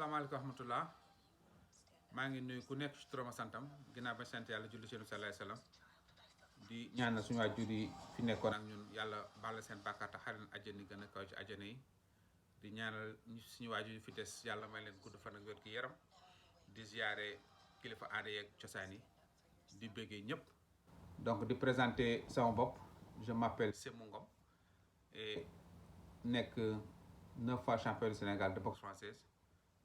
asalaamaaleykum wa rahmatullah maa ngi nuyu ku nekk ci turam ak santam ginnaaw ba sant yàlla julli ci Yonent bi sallallahu alayhi wasallam di ñaanal suñu waajur yi fi nekkoon ak ñun yàlla baal seen bàkkaar te xarin àjjana yi gën a kaw ci àjjana yi di ñaanal suñu waajur yi fi des yàlla may leen gudd fan ak wér gi yaram di ziyaare kilifa aada yeeg cosaan yi di bëggee ñëpp. donc di présenter sama bopp je m'appelle Sémou Ngom et nekk 9 fois champion du Sénégal de boxe française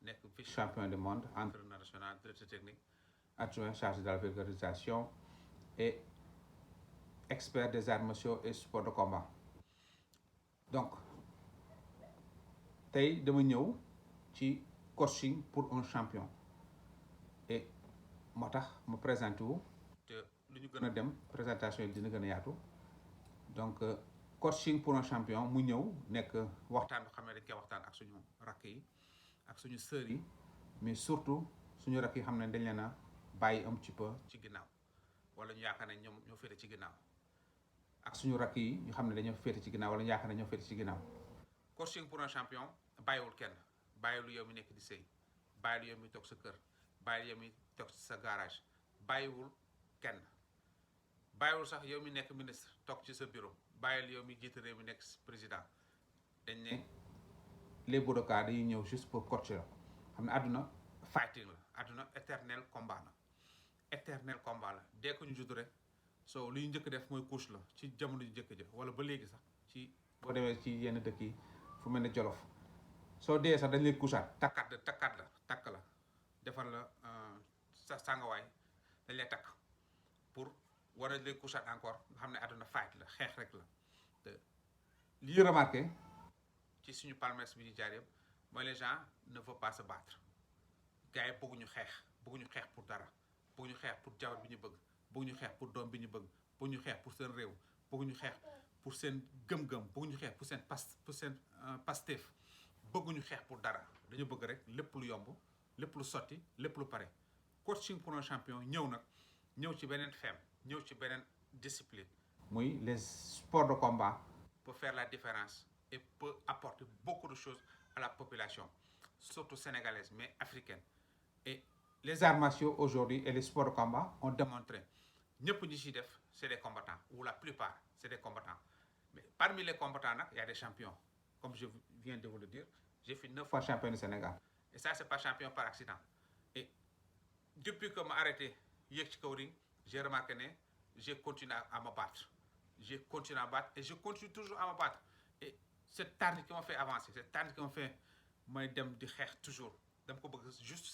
nekk vice champion du monde entraîneur national directeur technique adjoint chargé de la vulgarisation et expert des arts martiaux et sport de combat. donc tey dama ñëw ci coaching pour un champion et moo tax ma présenté wu te lu ñu gën a dem présentation yi dina gën a yaatu donc coaching pour un champion mu ñëw nekk waxtaan boo xam ne dañ koy waxtaan ak suñu rakk yi ak suñu sœurs yi mais surtout suñu rakk yi xam ne dañ leen a bàyyi un petit peu ci ginnaaw wala ñu yaakaar ne ñoom ñoo féete ci ginnaaw ak suñu rakk yi ñu xam ne dañoo féete ci ginnaaw wala ñu yaakaar ne ñoo féete ci ginnaaw. coaching pour un champion bàyyiwul kenn bàyyiwul yow mi nekk di sëy bàyyiwul yow mi toog sa kër bàyyiwul yow mi toog sa garage bàyyiwul kenn bàyyiwul sax yow mi nekk ministre toog ci sa bureau bàyyil yow mi jiite réew mi nekk président dañ ne les budoka dañuy ñëw juste pour coacher la xam ne àdduna fighting la àdduna éternel combat la éternel combat la dès que ñu judd rek soo li ñu njëkk def mooy couche la ci jamono ju njëkk ja wala ba léegi sax ci boo demee ci yenn dëkk yi fu mel ne Jolof soo dee sax dañ lay couchaat takkaat la takk la defal la sa sàngawaay dañ lay takk pour war a lay couchaat encore nga xam ne àdduna fight la xeex rek la te li ñu remarqué ci suñu palmarès bi ñu jaar yëpp mooy les gens ne veulent pas se battre gars yi bëgguñu xeex pour dara bëgguñu xeex pour jabar bi ñu bëgg bëgguñu xeex pour doom bi ñu bëgg bëgguñu xeex pour seen réew bëgguñu xeex pour seen gëm-gëm bëgguñu xeex pour seen Pastef bëgguñu xeex pour dara dañu bëgg rek lépp lu yomb lépp lu sotti lépp lu pare. coaching pour un champion ñëw ci beneen femme ñëw ci beneen discipline. muy les sports de combat. peut faire la différence et peut apporter beaucoup de choses à la population surtout sénégalaise mais africaine. et les arts martiaux aujourd'hui et les sports de combat ont démontré ñëpp ñi ciy def c'est des combattants ou la plupart c'est des combattants mais parmi les combattants nag y a des champions comme je viens de vous le dire j'ai fait 9 fois champion du Sénégal et ça c'est pas champion par accident. et depuis que ma arrêté yéeg ci kaw ring j'ai remarqué ne j'ai continué à me battre j'ai continué à me battre et je continue toujours à me battre et cette tarne qui m'a fait avancer cette tarne qui m'a fait may dem di xeex toujours dama ko bëgg juste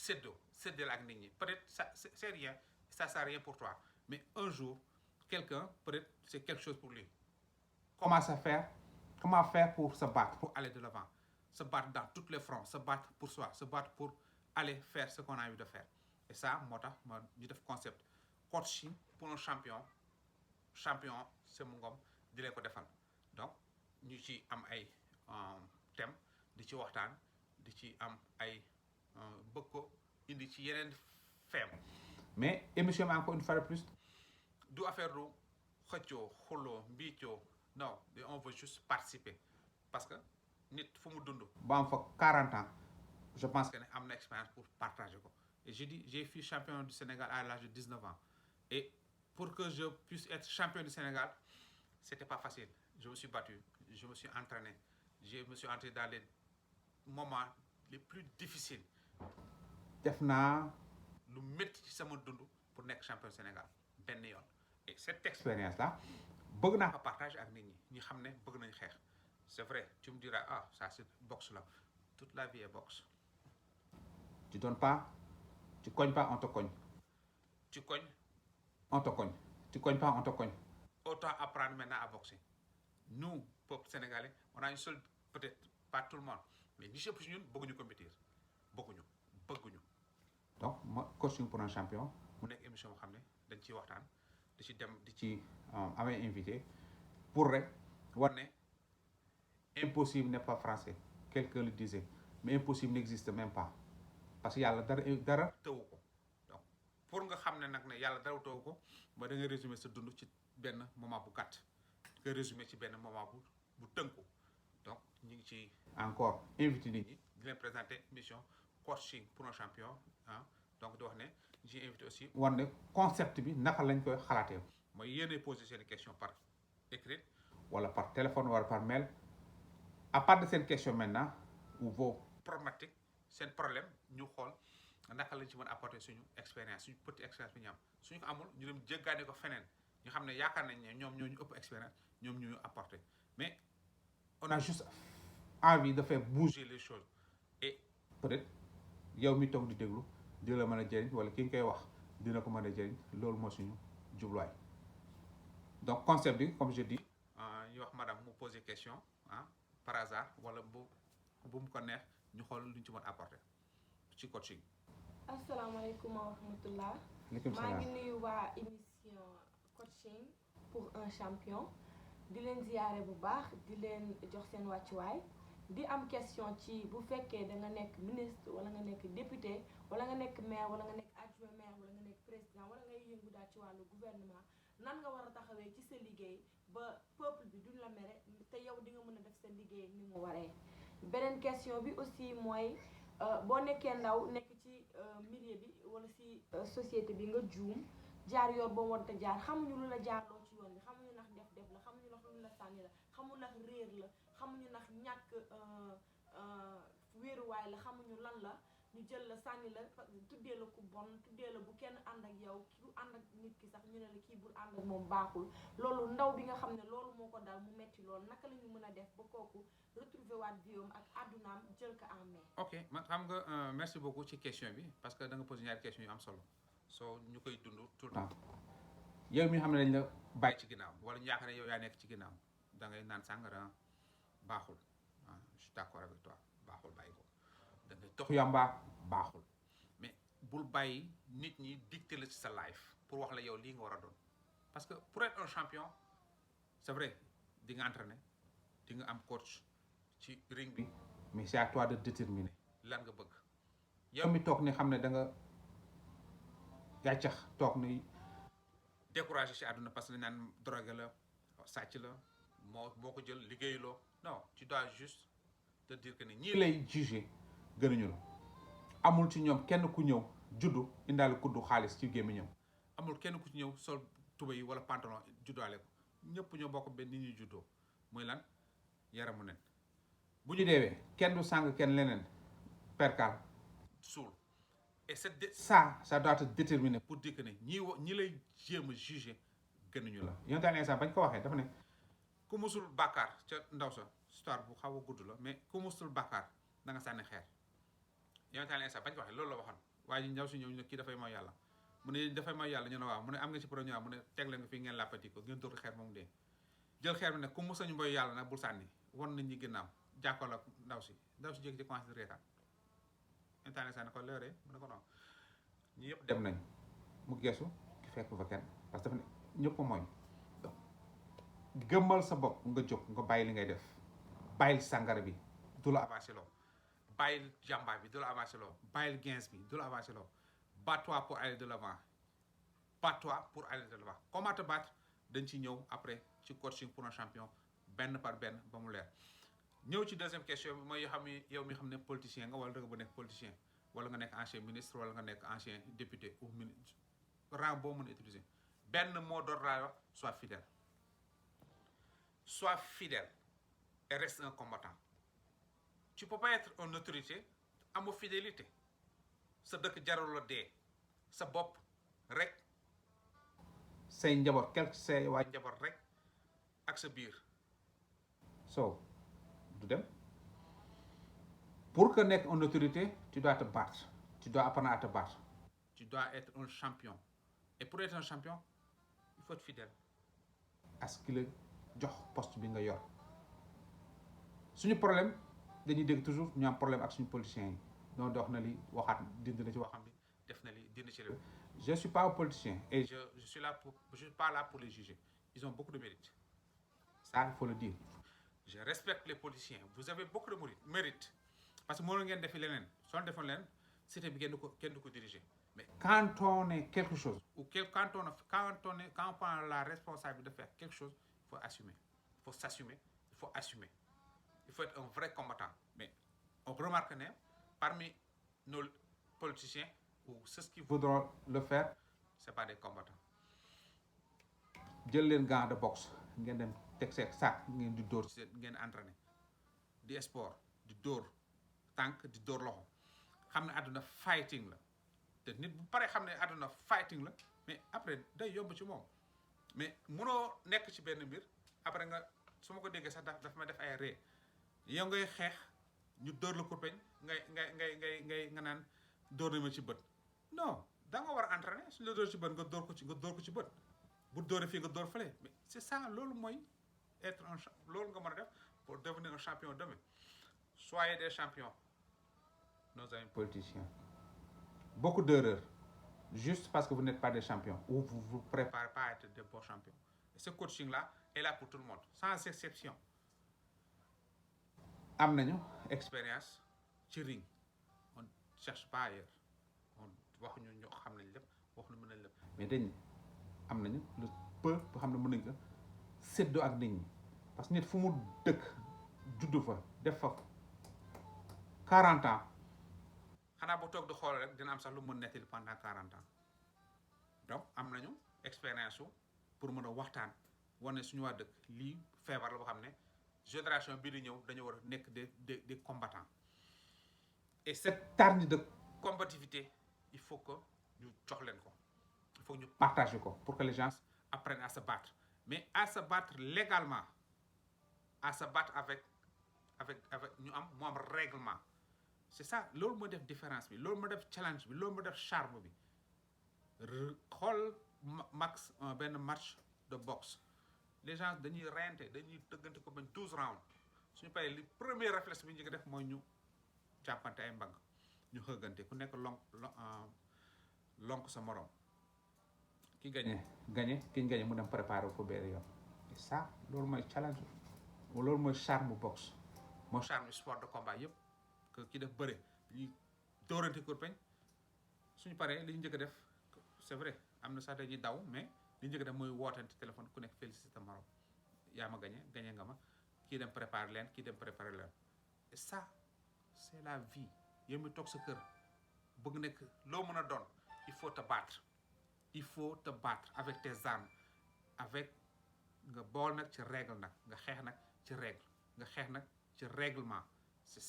séddale ak nit ñi peut-être ça c'est rien ça sert à rien pour toi mais un jour quelqu'un peut-être c'est quelque chose pour lui. comment faire pour se battre pour aller de l'avant se battre dans tous les fronts se battre pour soi se battre pour aller faire ce qu'on a envie de faire et ça moo tax ma ñu def concept coaching pour un champion Sémou Ngom di leen ko defal donc ñu ci am ay thème di ci waxtaan di ci am ay bëgg ko indi ci yeneen feem mais émission bi encore une fois de plus du affaire du xëccoo xuloo mbiicoo non on veut juste participer parce que nit fu mu dund ba am fa 40 ans je pense que ne am na expérience pour partager ko et j'ai fui champion du Sénégal à l'âge de 19 ans et pour que je puisse être champion du Sénégal c'était pas facile je me suis battu je me suis entraîné je me suis entraîné dans les moments les plus difficiles def naa lu métti ci sama dund pour nekk champion du Sénégal benn yoon et cette expérience là bëgg naa ko partager ak nit ñi xam ne bëgg nañ xeex c'est vrai tu me diras ah ça c'est boxe là toute la vie est boxe tu donnes pas tu cognes pas on te cogne tu cognes on te cogne tu cognes pas on te cogne autant apprendre maintenant à boxer nous peuple sénégalais on a une seule peut-être pas tout le monde mais ñi ëpp ci ñun bëgguñu compétir bëgguñu donc ma coaching pour un champion mu nekk émission boo xam ne dañ ciy waxtaan di ci dem di ci amee invité pour rek war ne impossible n'est pas français quelqu'un le disait mais impossible n'existe même pas parce que yàlla dara tëwu ko donc pour nga xam ne nag ne yàlla dara tëwu ko ba da nga résumer sa dund ci benn moment bu gàtt nga résumer ci benn moment bu tënku donc ñu ngi ci encore invité nit ñi di leen présenter émission coaching pour un champion ah donc di wax ne j'ai invité aussi war ne concept bi naka lañ koy xalaatee mooy yéenay poser seen question par écrit wala par téléphone wala par mail à part de seen question maintenant ou vos problématiques seen problème ñu xool naka lañ ci mën apporter suñu expérience suñu petite expérience bi ñu am suñu ko amul ñu dem jéggaane ko feneen ñu xam ne yaakaar nañ ne ñoom ñoo ñu ëpp expérience ñoom ñu apporter mais on a juste envie de faire bouger les choses et peut-être yow mi toog di déglu dina la mën a jëriñ wala ki nga koy wax dina ko mën a jëriñ loolu moo suñu jubluwaay donc concept bi comme je dis ñu wax madame mu poser question ah par hasard wala bu mu ko neex ñu xool lu ñu ci mën apporter ci coaching. asalaamaaleykum wa rahmatullah. Aleykum maa salaam. ngi nuyu waa émission coaching pour un champion di leen ziyaare bu baax di leen jox seen wàccuwaay di am question ci bu fekkee da nga nekk ministre wala nga nekk député wala nga nekk maire wala nga nekk adjoint maire wala nga nekk président wala ngay yëngu daal ci wàllu gouvernement nan nga war a taxawee ci sa liggéey ba peuple bi duñ la mere te yow di nga mën a def sa liggéey ni mu waree. beneen question bi aussi mooy boo nekkee ndaw nekk ci milieu bi wala si société bi nga juum jaar yoon ba mu war a jaar xamuñu lu la jaarloo ci yoon bi xamuñu ndax def la xamuñu ndax lu la sànni la xamuñu ndax réer la xamuñu ndax ñàkk wéeruwaay la xamuñu lan la ñu jël la sànni la tuddee la ku bon tuddee la bu kenn ànd ak yow ki du ànd ak nit ki sax ñu ne la kii bul ànd ak moom baaxul loolu ndaw bi nga xam ne loolu moo ko dal mu metti loolu naka la ñu mën a def ba kooku retrouver waat viom ak àddunaam jël ko en main. ok man xam nga merci beaucoup ci question bi parce que da nga posé ñaari question yu am solo soo ñu koy dund tout le temps yow mi xam ne dañ la bàyyi ci ginnaaw wala ñu yaakaar ne yow yaa nekk ci ginnaaw da ngay naan sàngara baaxul ah je suis d'accord avec toi baaxul bàyyi ko da ngay tox yamba baaxul mais bul bàyyi nit ñi dicter la ci sa life pour wax la yow lii nga war a doon parce que pour être un champion c'est vrai di nga entraîner di nga am coach ci ring bi mais c'est à toi de déterminer lan nga bëgg yow mi toog ni xam ne da nga yàccax toog ni découragé ci àdduna parce que dañ naan drogue la sàcc la moo ko jël liggéeyuloo non tu dois juste te dire que ni ñii lay juger gënuñu la amul ci ñoom kenn ku ñëw juddu indaale kuddu xaalis ci gémmiñam amul kenn ku ci ñëw sol tuba yi wala pantalon juddaale ko ñëpp ñoo bokk benn ni ñuy juddoo mooy lan yaramu nen bu ñu deewee kenn du sàng kenn leneen perkaal suul et ça doit te déterminer pour dire que ne ñi lay jéem a juger gënuñu la yonent Yàlla Iisaa bañ ko waxee dafa ne ku musul bàkkaar ca ndaw sa histoire bu xaw a gudd la mais ku musul bàkkaar da nga sànni xeer yonent Yàlla Iisaa bañ ko waxee loolu la waxoon waaye ndaw si ñëw ñu ne kii dafay mooy yàlla mu ne dafay mooy yàlla ñu ne waaw mu ne am nga ci pro ñu waaw mu ne teg leen nga fii ngeen làppati ko ngeen dóor xeer moom dee jël xeer bi ne ku musañu mooy yàlla nag bul sànni won nañ ñi ginnaaw jàkkaarloo ak ndaw si jékki ci commencé di reetaan yonent Yàlla Iisaa ne ko leeree mu ne ko non ñi yëpp dem nañ mu geesu ki fekk fa kenn parce que dafa ne ñëpp mooy donc gëmmal sa bopp nga jóg nga bàyyi li ngay def bàyyil sàngara bi du la avancé loo bàyyil jàmbaar bi du la avancé loo bàyyil gens bi du la avancé loo bats-toi pour aller de l'avant bats-toi pour aller de l'avant comment te battre dañ ci ñëw après ci coaching pour un champion benn par benn ba mu leer ñëw ci deuxième question bi mooy yoo xam ne yow mi xam ne politicien nga wala danga ba nekk politicien wala nga nekk ancien ministre wala nga nekk ancien député ou ministre rang boo mën a utiliser benn mot d'ordre laa wax sois fidèle sois fidèle et reste un combattant tu peux pas être une autorité amoo fidélité sa dëkk jarul la dee sa bopp rek say njaboot quelque say waa njaboot rek ak sa biir so du dem pour que nekk une autorité tu dois te battre tu dois apprendre à te battre tu dois être un champion et pour être un champion il faut être fidèle à ce que la jox poste bi nga yor suñu problème dañuy dégg toujours ñu am problème ak suñu politiciens yi noonu dox na li waxaat dindi na ci waxam bi def na li dindi ci réew je suis pas un politicien et je suis pas là pour les juger ils ont beaucoup de mérite ça il faut le dire je respecte les politiciens vous avez beaucoup de mérite parce que mënu ngeen defi leneen soo defoon leneen cité bi kenn du ko diriger mais quand on est quelque chose ou quand on prend la responsabilité de faire quelque chose il faut assumer il faut s'assumer il faut assumer il faut être un vrai combattant mais on remarque ne parmi nos politiciens ou ceux qui voudront le faire c'est pas des combattants jël leen gant de boxe ngeen dem teg seen sac ngeen di dóor ngeen entraîner di sport di dóor tànk di dóor loxo xam ne àdduna fighting la te nit bu paree xam ne àdduna fighting la mais après day yomb ci moom mais munoo nekk ci benn mbir après nga su ma ko déggee sax daf ma def ay ree yow ngay xeex ñu dóor la kurpeñ ngay nga naan dóor na ma ci bët non da nga war a entraîner suñu la dóor ci bët nga dóor ko ci bët bu dóoree fii nga dóor fële mais c'est ça loolu mooy être un loolu nga mën a def pour devenir un champion demain soyez des champions nos amis politiciens beaucoup d'erreurs juste parce que vous n'êtes pas des champions ou vous vous préparez pas à être des bons champions et ce coaching là est là pour tout le monde sans exception am nañu expérience ci ring on cherche pas ailleurs on waxuñu ñoo xam nañ lépp waxuñu mën nañ lépp mais dañ am nañu le peu boo xam ne mën nañ ko séddoo ak nit ñi parce que nit fu mu dëkk juddu fa def fa 40 ans xanaa bu toog di xool rek dina am sax lu mën nettali pendant 40 ans donc am nañu expérience su pour mën a waxtaan wane suñu waa dëkk lii feebar la boo xam ne génération bii di ñëw dañu war a nekk des combattants et cette tarne de combativité il faut que ñu jox leen ko il faut que ñu partager ko pour que les gens apprennent à se battre mais à se battre légalement à se battre avec ñu am mu am règlement c'est ça loolu moo def différence bi loolu moo def challenge bi loolu moo def charme bi xool max benn match de boxe les gens dañuy reyante dañuy tëggante ko bañ 12 rounds suñu paree li premier réflexe bi ñu ko def mooy ñu jàppante ay mbagg ñu xëggante ku nekk lonk sa morom ki gagné ki ñu gagné mu dem préparer fu benn yoon et ça loolu mooy challenge loolu mooy charme boxe mooy charme sport de combat yëpp que ki def bëre ñuy dóorante kurpeñ suñu paree li ñu njëkk a def c'est vrai am na sax dañuy daw mais li ñu njëkk a def mooy wootante téléphone ku nekk félicité morom yaa ma gagné nga ma kii dem préparer leen kii dem préparer leen et ça c'est la vie yow mi toog sa kër bëgg nekk loo mën a doon il faut te battre avec tes armes avec nga bool nag ci règle nag nga xeex nag ci règle nga xeex nag ci règlement c'est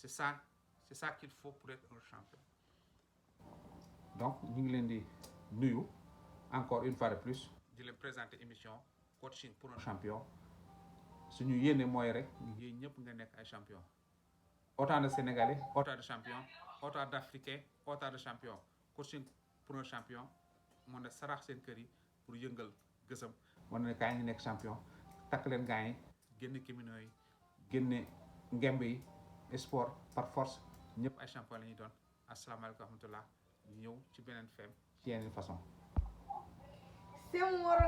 ça qu'il faut pour être un champion donc ñu ngi leen di nuyu encore une fois de plus di leen présenter émission coaching pour un champion suñu yéene mooy rek yéen ñëpp nga nekk ay champion autant de Sénégalais autant de champions autant d'Africains autant de champions coaching pour un champion moo ne sarax seen kër yi pour yëngal gësam moo ne kaa ngi nekk champion takk leen gaa yi génne kimino yi génne ngemb yi sport par force ñëpp ay champion la ñuy doon asalaamaaleykum wa rahmatullah ñëw ci beneen feem ci yeneen façon